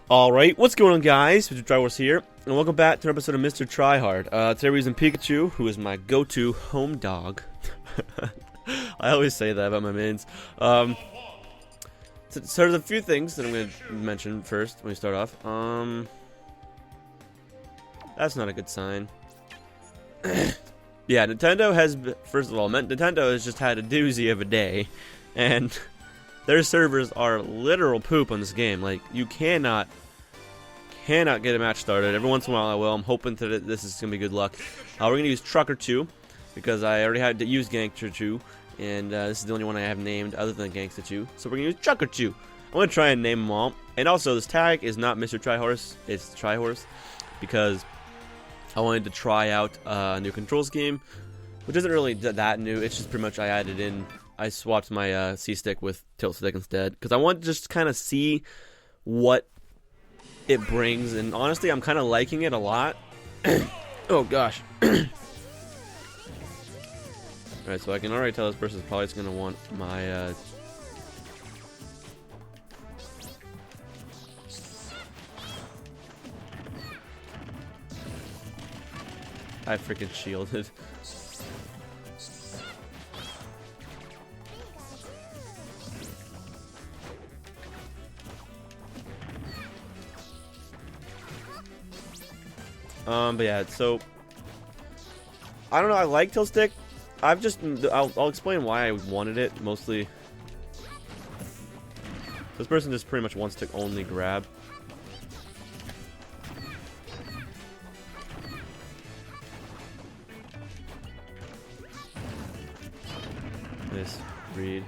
Alright, what's going on, guys? MrTryHard here, and welcome back to an episode of MrTryHard. Today we're using Pikachu, who is my go-to home dog. I always say that about my mains. So there's a few things that I'm going to mention first when we start off. That's not a good sign. Yeah, Nintendo has, first of all, Nintendo has just had a doozy of a day, and their servers are literal poop on this game. Like, you cannot get a match started. Every once in a while I will. I'm hoping that this is going to be good luck. We're going to use Trucker 2, because I already had to use Gangster 2, and this is the only one I have named other than Gangster 2. So we're going to use Trucker 2. I'm going to try and name them all. And also, this tag is not MrTryHorse, it's Tryhorse, because I wanted to try out a new control scheme, which isn't really that new. It's just pretty much I swapped my C-stick with tilt stick instead, because I want to just kind of see what it brings, and honestly, I'm kind of liking it a lot. Oh gosh. Alright, so I can already tell this person's probably going to want my I freaking shielded. But yeah, so I don't know. I like tilt stick. I'll explain why I wanted it. Mostly, this person just pretty much wants to only grab. This read.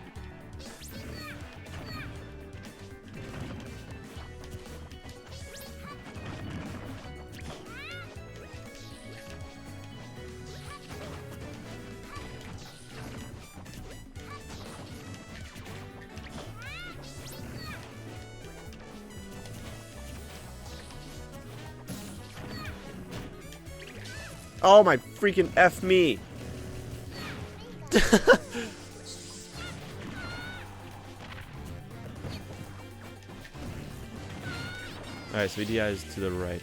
Oh my freaking F me. Alright, so EDI is to the right.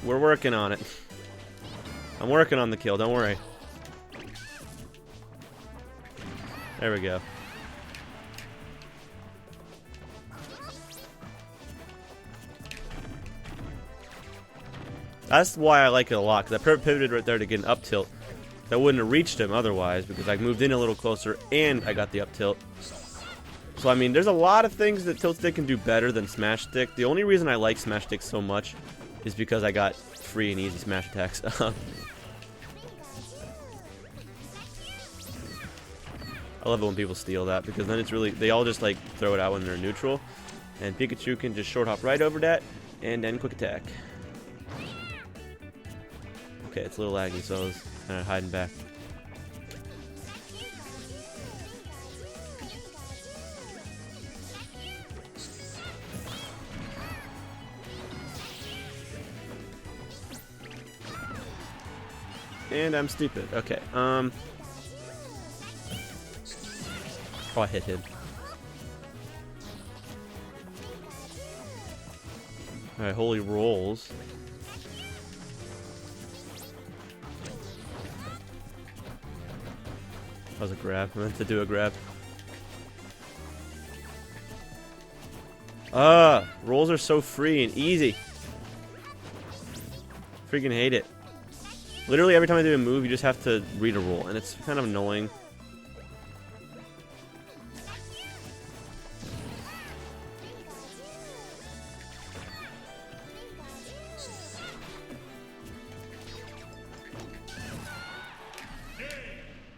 We're working on it. I'm working on the kill, don't worry. There we go. That's why I like it a lot, because I pivoted right there to get an up tilt. That wouldn't have reached him otherwise, because I moved in a little closer and I got the up tilt. So I mean, there's a lot of things that tilt stick can do better than smash stick. The only reason I like smash stick so much is because I got free and easy smash attacks. I love it when people steal that, because then it's really, they all just like throw it out when they're neutral, and Pikachu can just short hop right over that and then quick attack. Okay, it's a little laggy, so I was kind of hiding back. And I'm stupid. Okay, oh, I hit him. Alright, holy rolls. That was a grab. I meant to do a grab. Rolls are so free and easy. Freaking hate it. Literally every time I do a move, you just have to read a roll, and it's kind of annoying.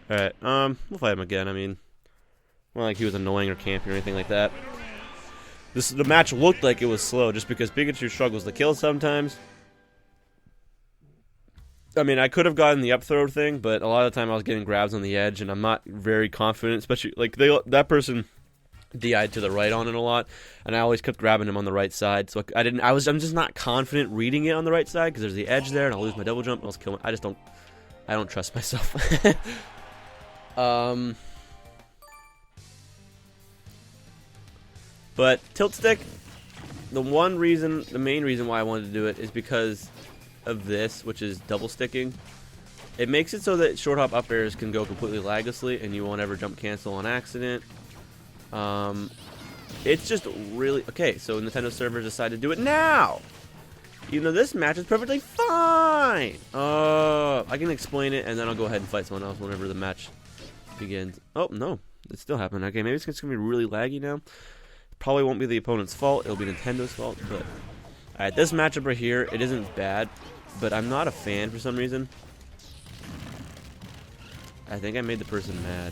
Alright, we'll fight him again. I mean, not like he was annoying or campy or anything like that. The match looked like it was slow just because Pikachu struggles to kill sometimes. I mean, I could have gotten the up throw thing, but a lot of the time I was getting grabs on the edge, and I'm not very confident, especially, like, that person DI'd to the right on it a lot, and I always kept grabbing him on the right side, so I'm just not confident reading it on the right side, because there's the edge there, and I'll lose my double jump, and I'll kill him. I don't trust myself. But tilt stick, the main reason why I wanted to do it is because of this, which is double sticking. It makes it so that short hop up airs can go completely laglessly and you won't ever jump cancel on accident. It's just really okay. So Nintendo servers decided to do it now, even though this match is perfectly fine. I can explain it and then I'll go ahead and fight someone else whenever the match begins. Oh no, it's still happening. Okay, maybe it's just gonna be really laggy now. Probably won't be the opponent's fault. It'll be Nintendo's fault. But alright, this matchup right here, it isn't bad, but I'm not a fan for some reason. I think I made the person mad.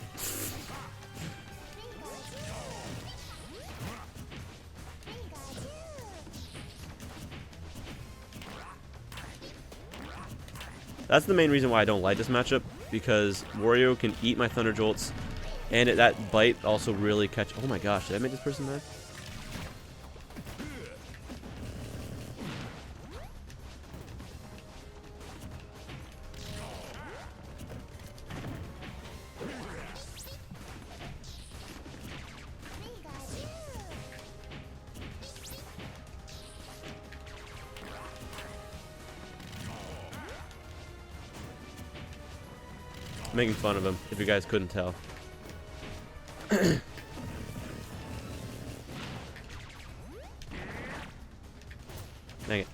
That's the main reason why I don't like this matchup, because Wario can eat my Thunder Jolts, and that bite also really catch. Oh my gosh, did I make this person mad? Making fun of him, if you guys couldn't tell. Dang it.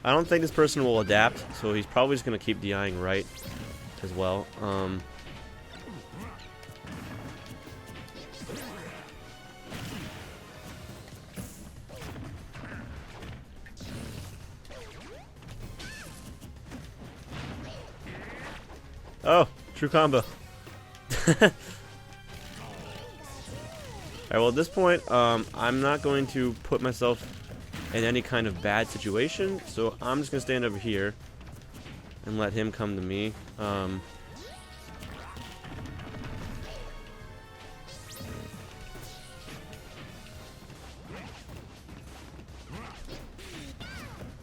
I don't think this person will adapt, so he's probably just going to keep DIing right as well. Oh, true combo. Alright, well at this point, I'm not going to put myself in any kind of bad situation, so I'm just gonna stand over here and let him come to me.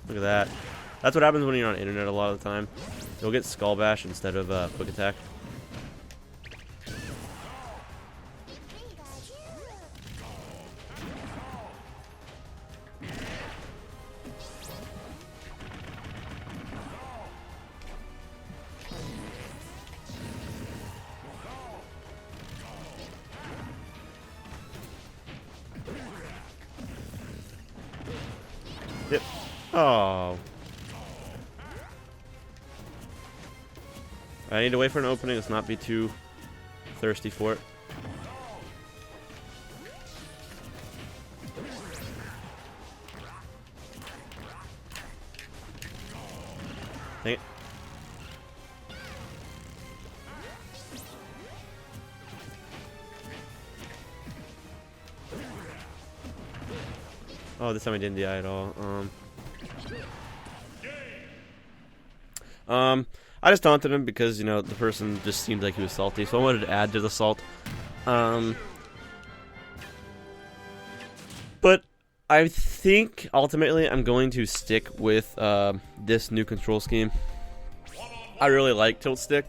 Look at that. That's what happens when you're on internet a lot of the time. You'll get Skull Bash instead of Quick Attack. Yep. Oh. I need to wait for an opening. Let's not be too thirsty for it. Dang it. Oh, this time I didn't DI at all. I just taunted him because, you know, the person just seemed like he was salty, so I wanted to add to the salt. But I think ultimately I'm going to stick with this new control scheme. I really like tilt stick.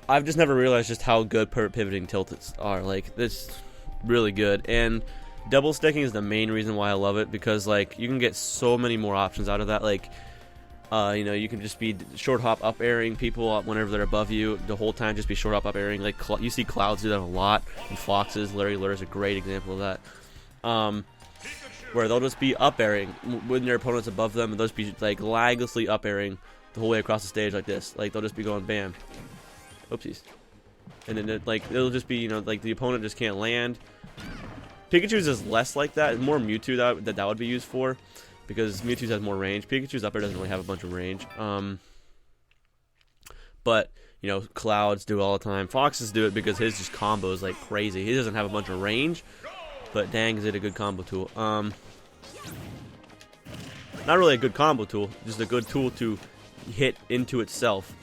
I've just never realized just how good pivoting tilts are. Like, it's really good. And double sticking is the main reason why I love it, because like you can get so many more options out of that. Like You know, you can just be short hop up airing people up whenever they're above you. The whole time, just be short hop up airing. Like you see clouds do that a lot, and foxes. Larry Lure is a great example of that. Where they'll just be up airing when their opponent's above them, and they'll just be like laglessly up airing the whole way across the stage like this. Like they'll just be going bam, oopsies, and then it'll just be, you know, like the opponent just can't land. Pikachu's is less like that. It's more Mewtwo that would be used for, because Mewtwo's has more range. Pikachu's up air doesn't really have a bunch of range. But you know, Clouds do it all the time. Foxes do it because his just combos like crazy. He doesn't have a bunch of range, but dang, is it a good combo tool. Not really a good combo tool, just a good tool to hit into itself.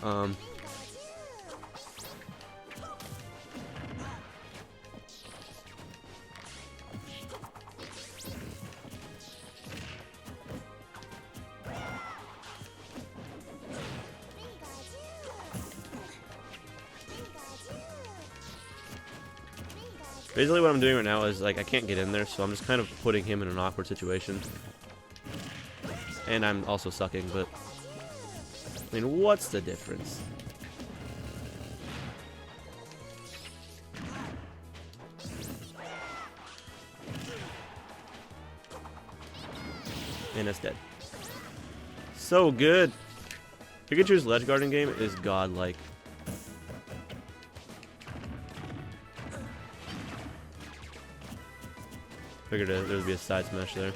Basically what I'm doing right now is, like, I can't get in there, so I'm just kind of putting him in an awkward situation. And I'm also sucking, but I mean, what's the difference? And it's dead. So good. Pikachu's ledge guarding game is godlike. Figured there would be a side smash there.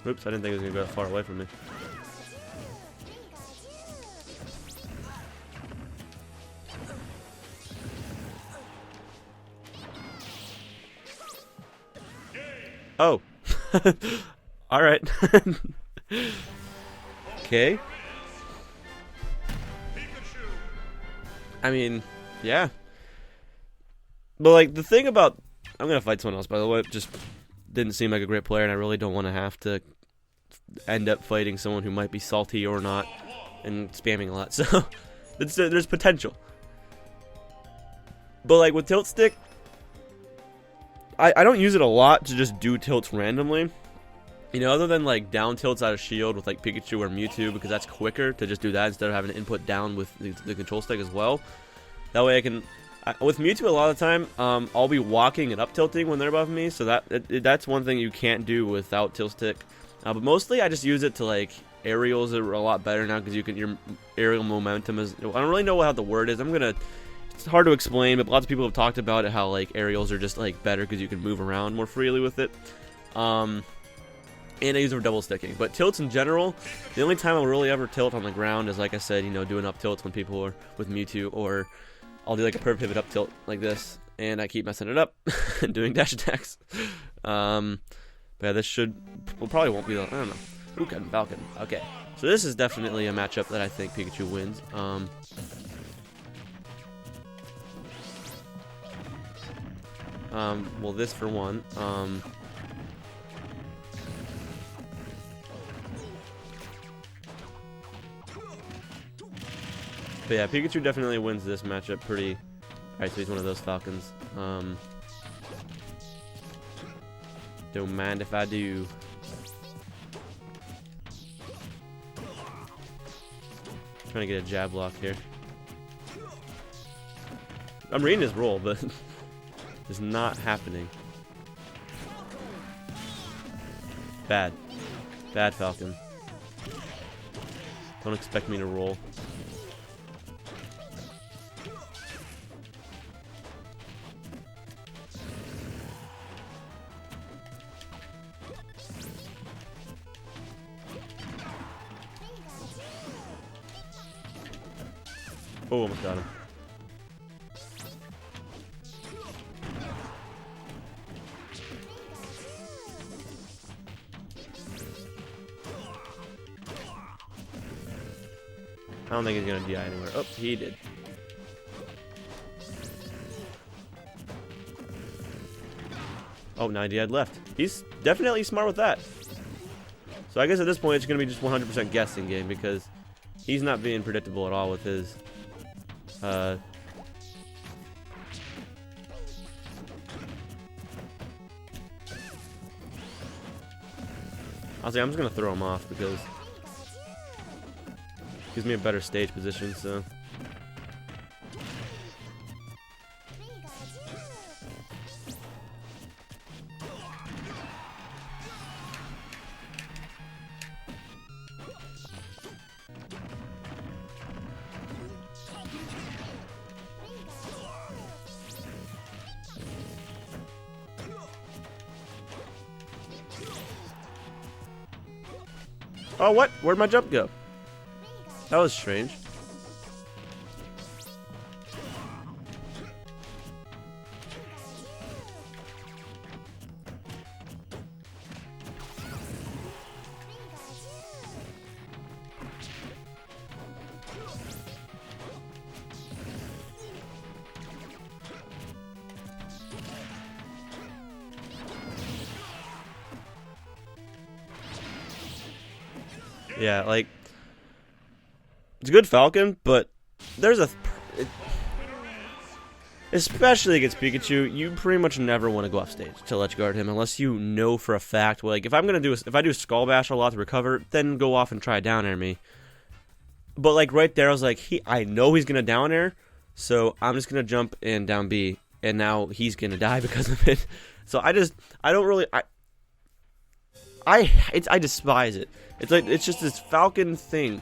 Oops, I didn't think it was going to go that far away from me. Oh. Alright. Okay. I mean, yeah. But, like, the thing about... I'm going to fight someone else, by the way. Just didn't seem like a great player, and I really don't want to have to end up fighting someone who might be salty or not and spamming a lot. So, there's potential. But, like, with Tilt Stick... I don't use it a lot to just do tilts randomly. You know, other than like down tilts out of shield with like Pikachu or Mewtwo, because that's quicker to just do that instead of having to input down with the control stick as well. That way I can... with Mewtwo a lot of the time, I'll be walking and up tilting when they're above me, so that's one thing you can't do without tilt stick. But mostly I just use it to like... Aerials are a lot better now because your aerial momentum is... I don't really know how the word is. It's hard to explain, but lots of people have talked about it, how like aerials are just like better because you can move around more freely with it. And I use it for double sticking. But tilts in general, the only time I'll really ever tilt on the ground is, like I said, you know, doing up tilts when people are with Mewtwo, or I'll do like a pivot pivot up tilt like this, and I keep messing it up and doing dash attacks. But yeah, this probably won't be. I don't know. Ooh, Falcon. Okay, so this is definitely a matchup that I think Pikachu wins. Well, this for one. But yeah, Pikachu definitely wins this matchup pretty... Alright, so he's one of those Falcons. Don't mind if I do. Trying to get a jab block here. I'm reading his roll, but... It's not happening. Bad. Bad Falcon. Don't expect me to roll. Oh, almost got him. I don't think he's gonna DI anywhere. Oh, he did. Oh, 90 had left. He's definitely smart with that. So I guess at this point it's going to be just 100% guessing game because he's not being predictable at all with his Honestly, I'm just going to throw him off because it gives me a better stage position, so. Oh, what? Where'd my jump go? That was strange. Yeah, like, it's a good Falcon, but there's especially against Pikachu, you pretty much never want to go off stage to ledge guard him unless you know for a fact. Like, if I do Skull Bash a lot to recover, then go off and try down air me. But like right there, I was like, I know he's gonna down air, so I'm just gonna jump and down B, and now he's gonna die because of it. So I despise it. It's just this Falcon thing.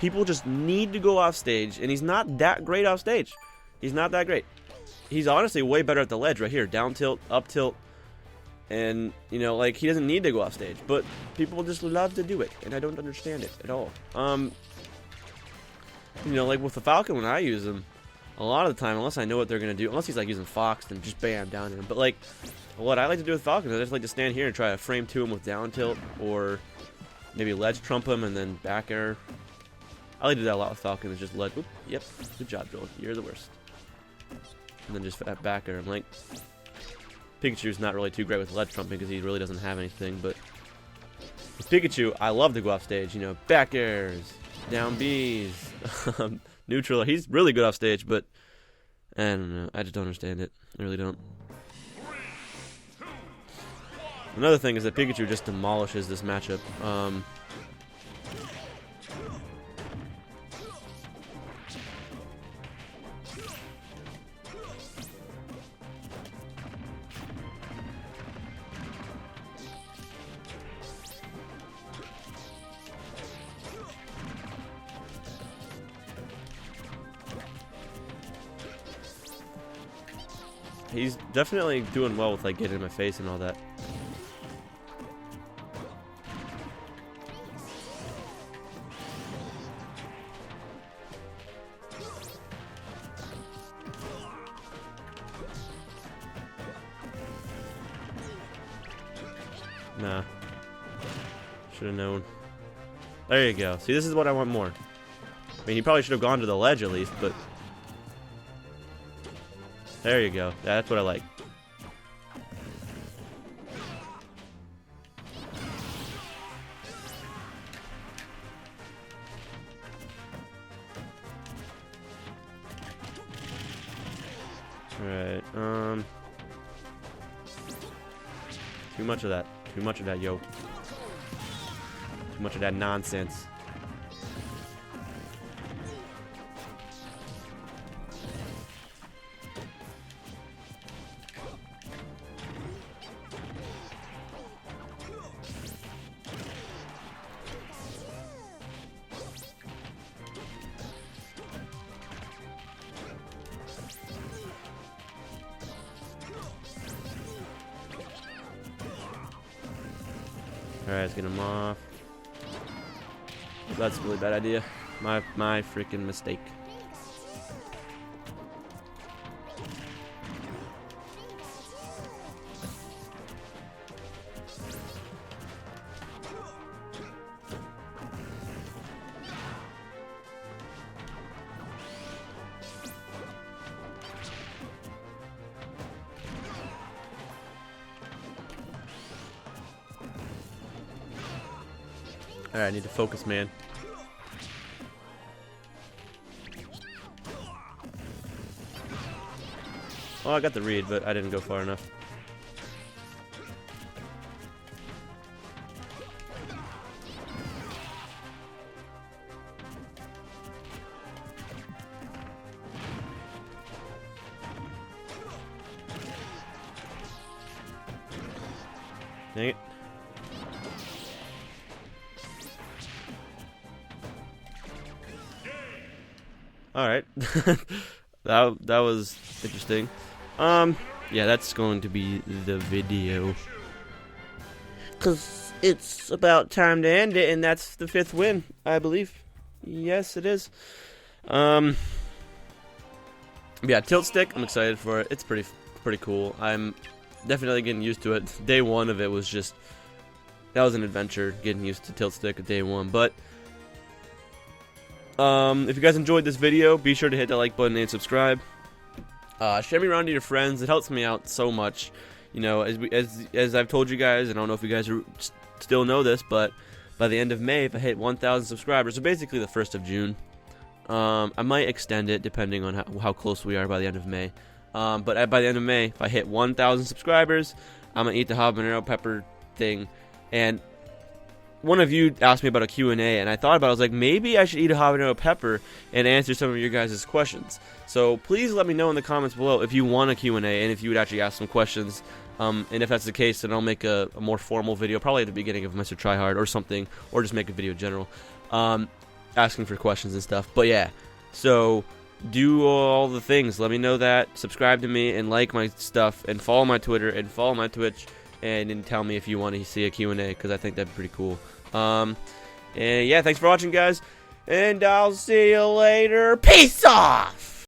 People just need to go off stage, and he's not that great off stage. He's not that great. He's honestly way better at the ledge right here. Down tilt, up tilt, and, you know, like, he doesn't need to go off stage. But people just love to do it, and I don't understand it at all. You know, like with the Falcon when I use him, a lot of the time, unless I know what they're going to do, unless he's like using Fox, then just bam, down there. But like, what I like to do with Falcon is I just like to stand here and try to frame to him with down tilt, or maybe ledge trump him and then back air. I like to do that a lot with Falcon. Is just ledge. Oop, yep, good job, Joel. You're the worst. And then just back air. I'm like, Pikachu's not really too great with ledge trumping because he really doesn't have anything. But with Pikachu, I love to go off stage. You know, back airs, down Bs, neutral. He's really good off stage, but I don't know. I just don't understand it. I really don't. Another thing is that Pikachu just demolishes this matchup. He's definitely doing well with like getting in my face and all that. Nah. Should have known. There you go. See, this is what I want more. I mean, he probably should have gone to the ledge at least, but there you go. That's what I like. Alright, too much of that. Too much of that, yo. Too much of that nonsense. Alright, let's get him off. That's a really bad idea. My freaking mistake. Alright, I need to focus, man. Oh, I got the read, but I didn't go far enough. Dang it. Alright. that was interesting. Yeah, that's going to be the video. 'Cause it's about time to end it, and that's the 5th win, I believe. Yes, it is. Yeah, tilt stick, I'm excited for it. It's pretty cool. I'm definitely getting used to it. Day 1 of it was just, that was an adventure, getting used to tilt stick at day 1. But if you guys enjoyed this video, be sure to hit that like button and subscribe. Share me around to your friends. It helps me out so much. You know, as I've told you guys, I don't know if you guys still know this, but by the end of May, if I hit 1,000 subscribers, so basically the 1st of June, I might extend it depending on how close we are by the end of May. But by the end of May, if I hit 1,000 subscribers, I'm going to eat the habanero pepper thing. And one of you asked me about a Q&A, and I thought about it. I was like, maybe I should eat a habanero pepper and answer some of your guys' questions. So please let me know in the comments below if you want a Q&A and if you would actually ask some questions. And if that's the case, then I'll make a more formal video, probably at the beginning of MrTryHard or something, or just make a video in general, asking for questions and stuff. But yeah, so do all the things. Let me know that. Subscribe to me and like my stuff and follow my Twitter and follow my Twitch. And then tell me if you want to see a Q&A, because I think that'd be pretty cool. And yeah, thanks for watching, guys. And I'll see you later. Peace off!